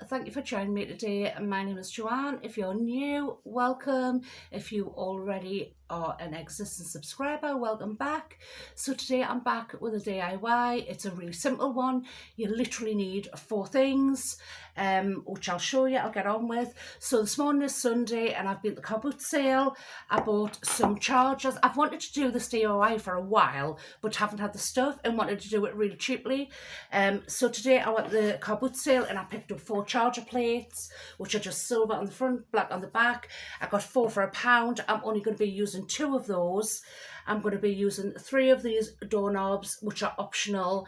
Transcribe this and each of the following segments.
Thank you for joining me today. My name is Joanne. If you're new, welcome. If you already are an existing subscriber, welcome back. So today I'm back with a DIY. It's a really simple one. You literally need 4 things, which I'll show you, I'll get on with. So this morning is Sunday and I've been at the car boot sale. I bought some chargers. I've wanted to do this DIY for a while, but haven't had the stuff and wanted to do it really cheaply. So today I went to the car boot sale and I picked up 4 charger plates, which are just silver on the front, black on the back. I got 4 for £1. I'm only going to be using 2 of those. I'm going to be using 3 of these doorknobs, which are optional.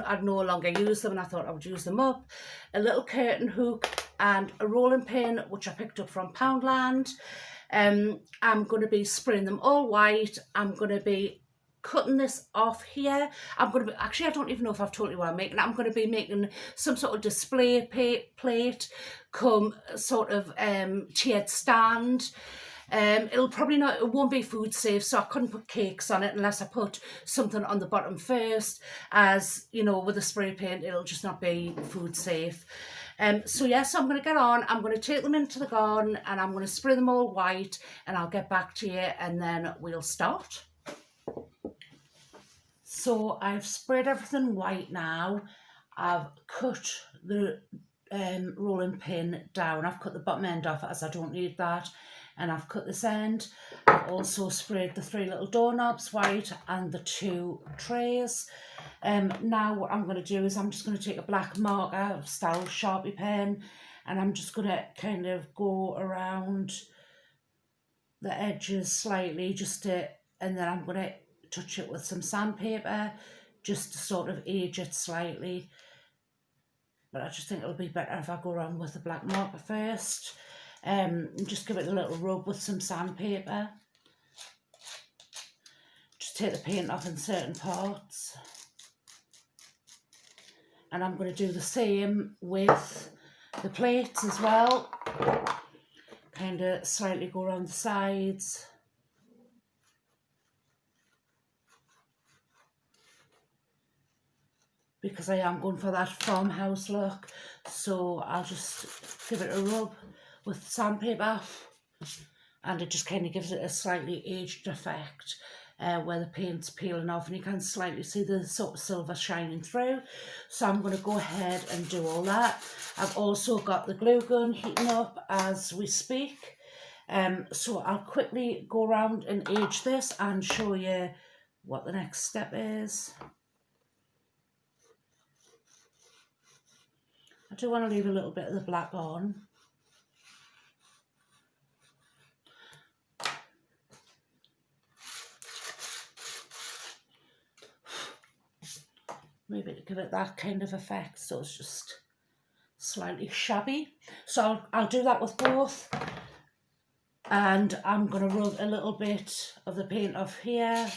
I'd no longer use them and I thought I would use them up. A little curtain hook and a rolling pin, which I picked up from Poundland. I'm going to be spraying them all white. I'm going to be cutting this off here. I'm going to be, actually I don't even know if I've told you what I'm making. I'm going to be making some sort of display plate, come sort of tiered stand. It won't be food safe, so I couldn't put cakes on it unless I put something on the bottom first, as you know, with the spray paint it'll just not be food safe. So yes, I'm going to get on. I'm going to take them into the garden and I'm going to spray them all white and I'll get back to you and then we'll start. So I've sprayed everything white now. I've cut the rolling pin down. I've cut the bottom end off as I don't need that. And I've cut this end. I've also sprayed the 3 little doorknobs white and the 2 trays. Now what I'm going to do is I'm just going to take a black marker style Sharpie pen and I'm just going to kind of go around the edges slightly and then I'm going to touch it with some sandpaper just to sort of age it slightly. But I just think it'll be better if I go around with the black marker first. And just give it a little rub with some sandpaper. Just take the paint off in certain parts. And I'm going to do the same with the plates as well. Kind of slightly go around the sides. Because I am going for that farmhouse look. So I'll just give it a rub with sandpaper and it just kind of gives it a slightly aged effect where the paint's peeling off and you can slightly see the sort of silver shining through. So I'm going to go ahead and do all that. I've also got the glue gun heating up as we speak. So I'll quickly go around and age this and show you what the next step is. I do want to leave a little bit of the black on. Maybe to give it that kind of effect, so it's just slightly shabby. So I'll do that with both. And I'm going to rub a little bit of the paint off here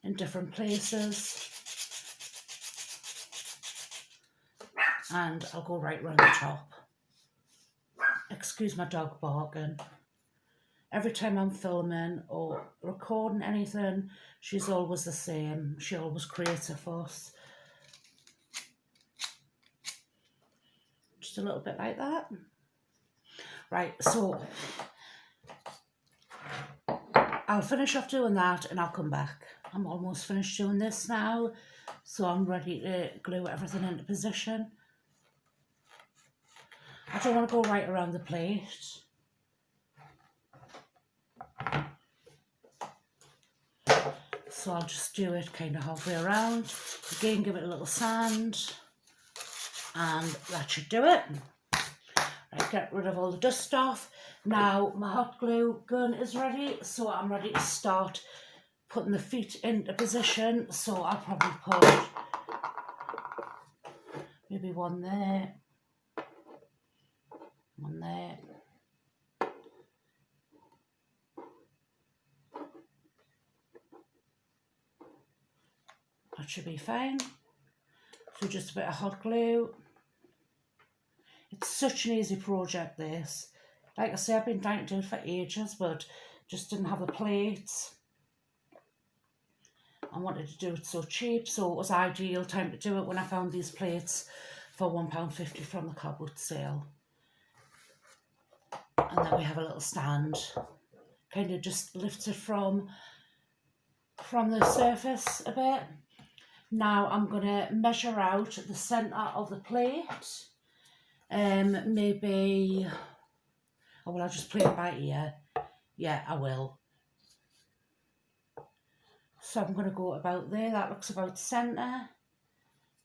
in different places. And I'll go right around the top. Excuse my dog barking. Every time I'm filming or recording anything, she's always the same. She always creates a fuss. Just a little bit like that. Right, so I'll finish off doing that and I'll come back. I'm almost finished doing this now, so I'm ready to glue everything into position. I don't want to go right around the plate. So I'll just do it kind of halfway around. Again, give it a little sand. And that should do it. Right, get rid of all the dust off. Now my hot glue gun is ready. So I'm ready to start putting the feet into position. So I'll probably put maybe one there. One there. That should be fine. So just a bit of hot glue. It's such an easy project, this. Like I say, I've been trying to do it for ages, but just didn't have the plates. I wanted to do it so cheap, so it was ideal time to do it when I found these plates for £1.50 from the car boot sale. And then we have a little stand, kind of just lifts it from the surface a bit. Now I'm going to measure out the centre of the plate. Maybe, oh well, I'll just play it by ear. Yeah, I will. So I'm going to go about there. That looks about centre.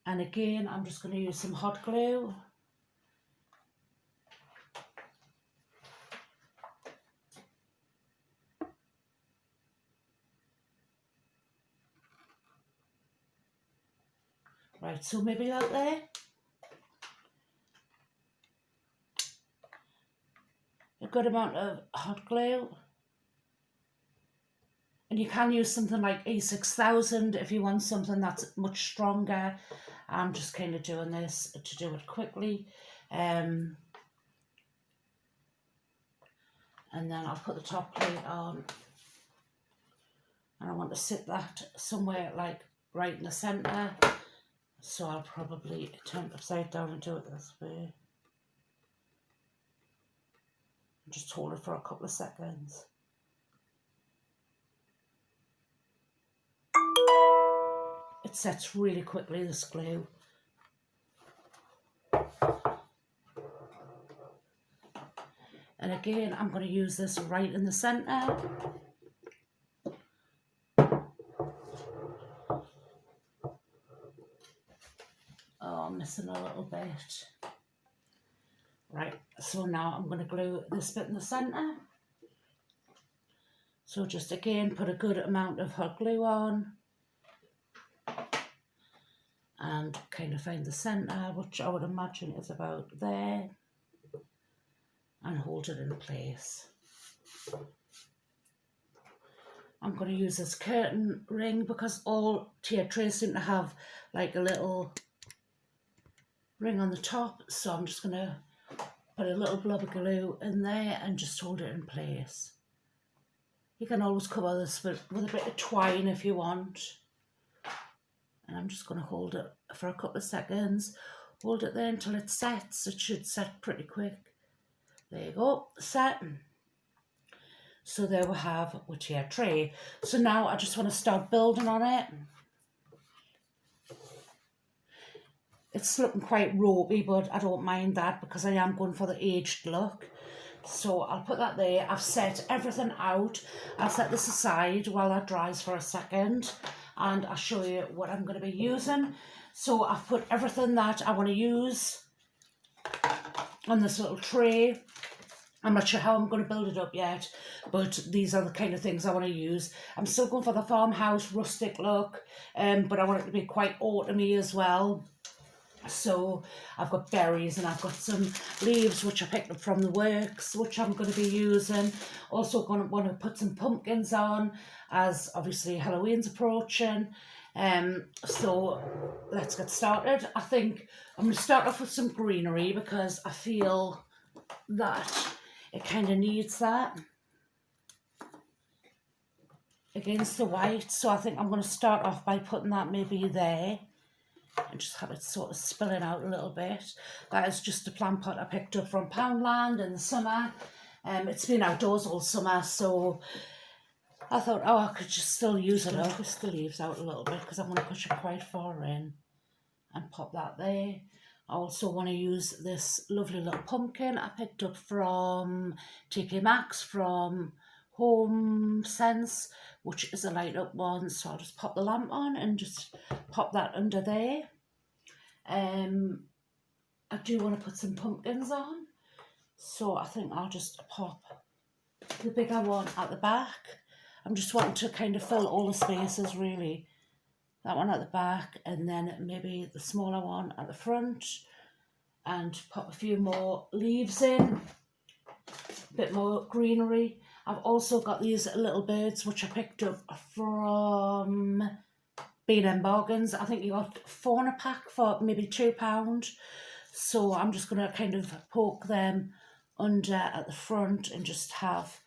And again, I'm just going to use some hot glue. Right, so maybe out there. A good amount of hot glue. And you can use something like E6000 if you want something that's much stronger. I'm just kind of doing this to do it quickly. And then I'll put the top plate on. And I want to sit that somewhere like right in the centre. So I'll probably turn it upside down and do it this way. Just hold it for a couple of seconds. It sets really quickly, this glue. And again, I'm going to use this right in the centre. Oh, I'm missing a little bit. Right, so now I'm going to glue this bit in the centre. So just again, put a good amount of hot glue on. And kind of find the centre, which I would imagine is about there. And hold it in place. I'm going to use this curtain ring because all tier trays seem to have like a little ring on the top. So I'm just going to put a little blob of glue in there and just hold it in place. You can always cover this with a bit of twine if you want. And I'm just going to hold it for a couple of seconds. Hold it there until it sets. It should set pretty quick. There you go, set. So there we have our tier tray. So now I just want to start building on it. It's looking quite ropey, but I don't mind that because I am going for the aged look. So I'll put that there. I've set everything out. I'll set this aside while that dries for a second. And I'll show you what I'm going to be using. So I've put everything that I want to use on this little tray. I'm not sure how I'm going to build it up yet, but these are the kind of things I want to use. I'm still going for the farmhouse rustic look, but I want it to be quite autumny as well. So I've got berries and I've got some leaves which I picked up from the works, which I'm going to be using. Also going to want to put some pumpkins on, as obviously Halloween's approaching. So let's get started. I think I'm going to start off with some greenery because I feel that it kind of needs that against the white. So I think I'm going to start off by putting that maybe there. And just have it sort of spilling out a little bit. That is just a plant pot I picked up from Poundland in the summer. It's been outdoors all summer, so I thought, oh, I could just still use it up. Twist the leaves out a little bit because I'm going to push it quite far in and pop that there. I also want to use this lovely little pumpkin I picked up from TK Maxx from Home Sense, which is a light up one. So I'll just pop the lamp on and just pop that under there. I do want to put some pumpkins on, so I think I'll just pop the bigger one at the back. I'm just wanting to kind of fill all the spaces really. That one at the back and then maybe the smaller one at the front, and pop a few more leaves in, a bit more greenery. I've also got these little birds which I picked up from B&M Bargains. I think you got 4 in a pack for maybe £2. So I'm just going to kind of poke them under at the front and just have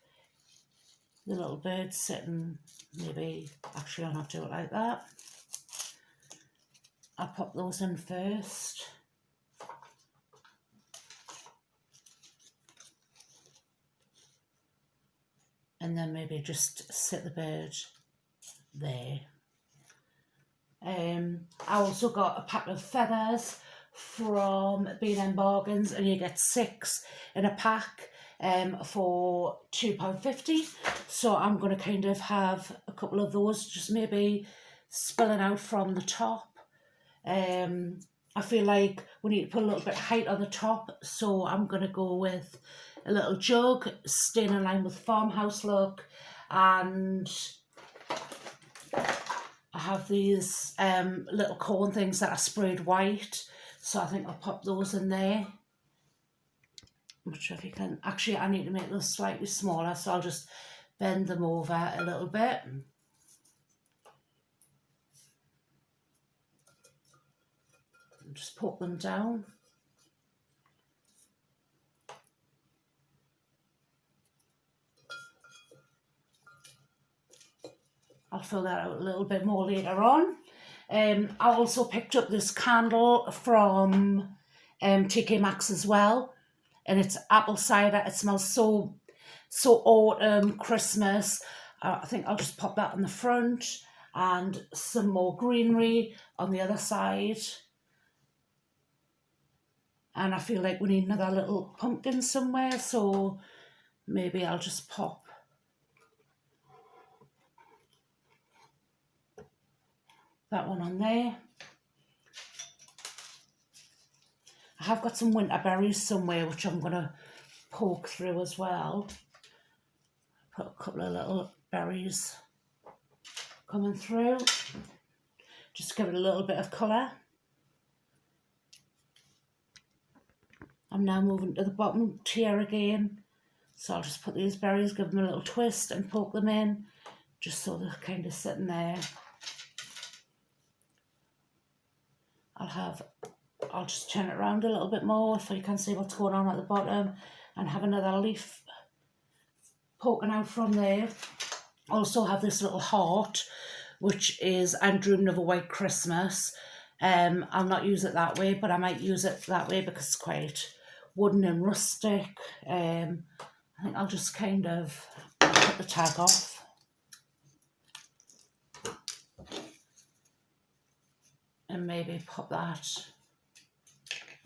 the little bird sitting, maybe, actually I'll not do it like that. I'll pop those in first. And then maybe just sit the bird there. I also got a pack of feathers from B&M Bargains, and you get 6 in a pack for £2.50. So I'm going to kind of have a couple of those, just maybe spilling out from the top. I feel like we need to put a little bit of height on the top, so I'm going to go with a little jug, staying in line with Farmhouse look, and I have these little cone things that are sprayed white, so I think I'll pop those in there. I'm not sure if you can, actually I need to make those slightly smaller, so I'll just bend them over a little bit. And just poke them down. I'll fill that out a little bit more later on. I also picked up this candle from TK Maxx as well, and it's apple cider. It smells so autumn, Christmas. I think I'll just pop that on the front, and some more greenery on the other side. And I feel like we need another little pumpkin somewhere, so maybe I'll just pop that one on there. I have got some winter berries somewhere which I'm going to poke through as well. Put a couple of little berries coming through. Just give it a little bit of colour. I'm now moving to the bottom tier again. So I'll just put these berries, give them a little twist and poke them in, just so they're kind of sitting there. I'll just turn it around a little bit more so you can see what's going on at the bottom, and have another leaf poking out from there. Also have this little heart, which is I'm dreaming of a white Christmas. I'll not use it that way, but I might use it that way because it's quite wooden and rustic. I think I'll just kind of put the tag off. And maybe pop that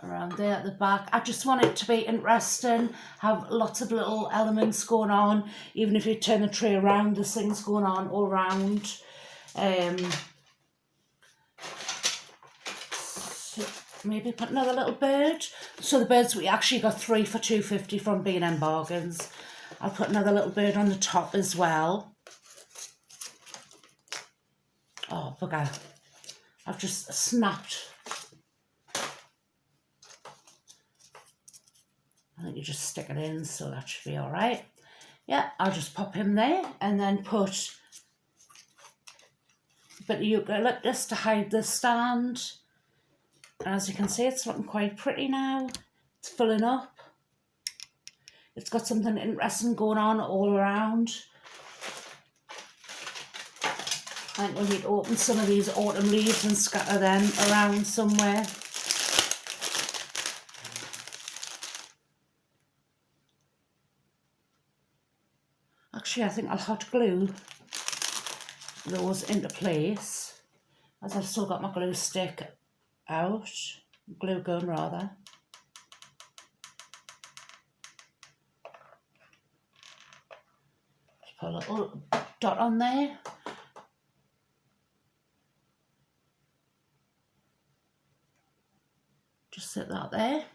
around there at the back. I just want it to be interesting, have lots of little elements going on. Even if you turn the tray around, there's things going on all around. So maybe put another little bird. So the birds, we actually got 3 for £2.50 from B&M Bargains. I'll put another little bird on the top as well. Oh, bugger. I've just snapped. I think you just stick it in, so that should be all right. Yeah, I'll just pop him there and then put a bit of eucalyptus to hide the stand. And as you can see, it's looking quite pretty now. It's filling up. It's got something interesting going on all around. I think we'll need to open some of these autumn leaves and scatter them around somewhere. Actually, I think I'll hot glue those into place, as I've still got my glue stick out, glue gun rather. Just put a little dot on there. Just sit that there.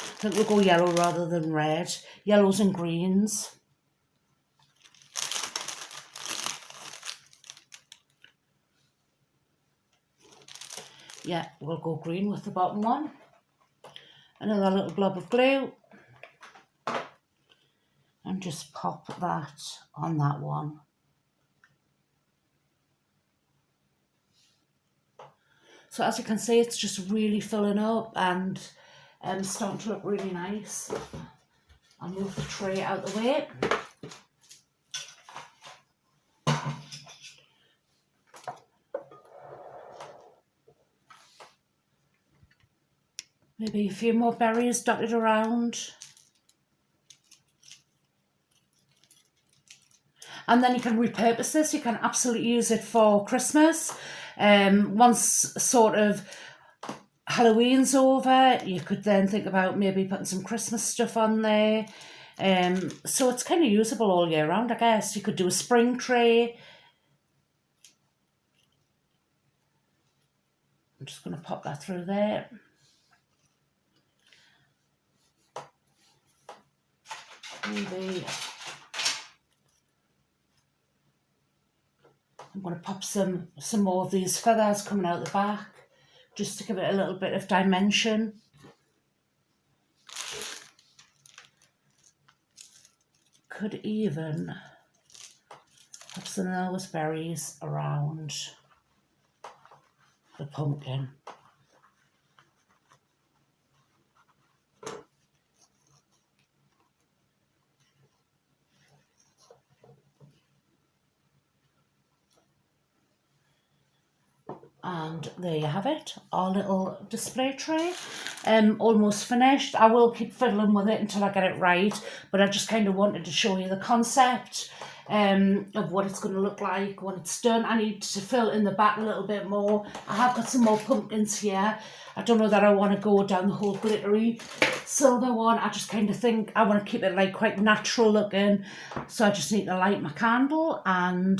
I think we'll go yellow rather than red. Yellows and greens. Yeah, we'll go green with the bottom one. Another little blob of glue. And just pop that on that one. So as you can see, it's just really filling up and starting to look really nice. I'll move the tray out the way. Maybe a few more berries dotted around. And then you can repurpose this. You can absolutely use it for Christmas. Once sort of Halloween's over, you could then think about maybe putting some Christmas stuff on there. So it's kind of usable all year round, I guess. You could do a spring tree. I'm just going to pop that through there. Maybe I'm going to pop some more of these feathers coming out the back, just to give it a little bit of dimension. Could even pop some of those berries around the pumpkin. And there you have it, our little display tray. Almost finished. I will keep fiddling with it until I get it right, but I just kind of wanted to show you the concept of what it's going to look like when it's done. I need to fill in the back a little bit more. I have got some more pumpkins here. I don't know that I want to go down the whole glittery silver one. I just kind of think I want to keep it like quite natural looking, so I just need to light my candle, and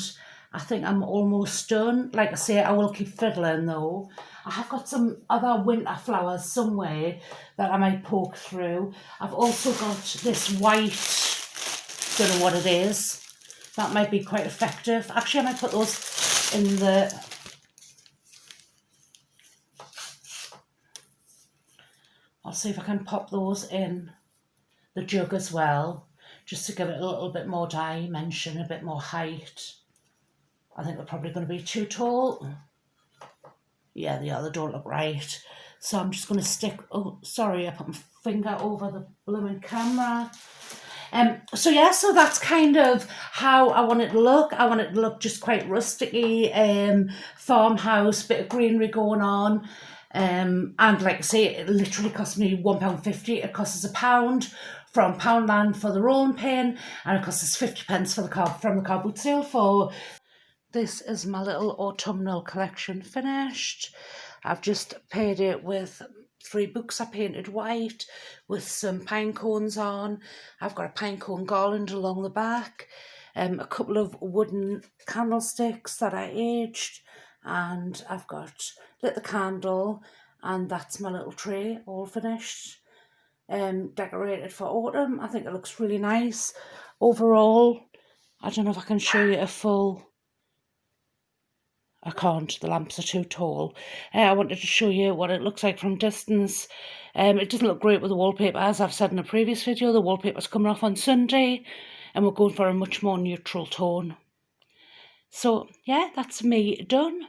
I think I'm almost done. Like I say, I will keep fiddling though. I have got some other winter flowers somewhere that I might poke through. I've also got this white, don't know what it is. That might be quite effective. Actually, I might put those in the... I'll see if I can pop those in the jug as well, just to give it a little bit more dimension, a bit more height. I think they're probably going to be too tall. Yeah, they are. They don't look right. So I'm just going to stick... Oh, sorry, I put my finger over the blooming camera. So yeah, so that's kind of how I want it to look. I want it to look just quite rusticy, farmhouse, bit of greenery going on. And like I say, it literally cost me £1.50. It costs us £1 from Poundland for the rolling pin, and it costs us 50p for the from the car boot sale for... This is my little autumnal collection finished. I've just painted it with 3 books I painted white with some pine cones on. I've got a pine cone garland along the back, a couple of wooden candlesticks that I aged, and I've lit the candle, and that's my little tray all finished. Decorated for autumn. I think it looks really nice. Overall, I don't know if I can show you a full... I can't, the lamps are too tall. I wanted to show you what it looks like from distance. It doesn't look great with the wallpaper, as I've said in a previous video. The wallpaper's coming off on Sunday, and we're going for a much more neutral tone. So yeah, that's me done.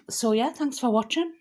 So yeah, thanks for watching.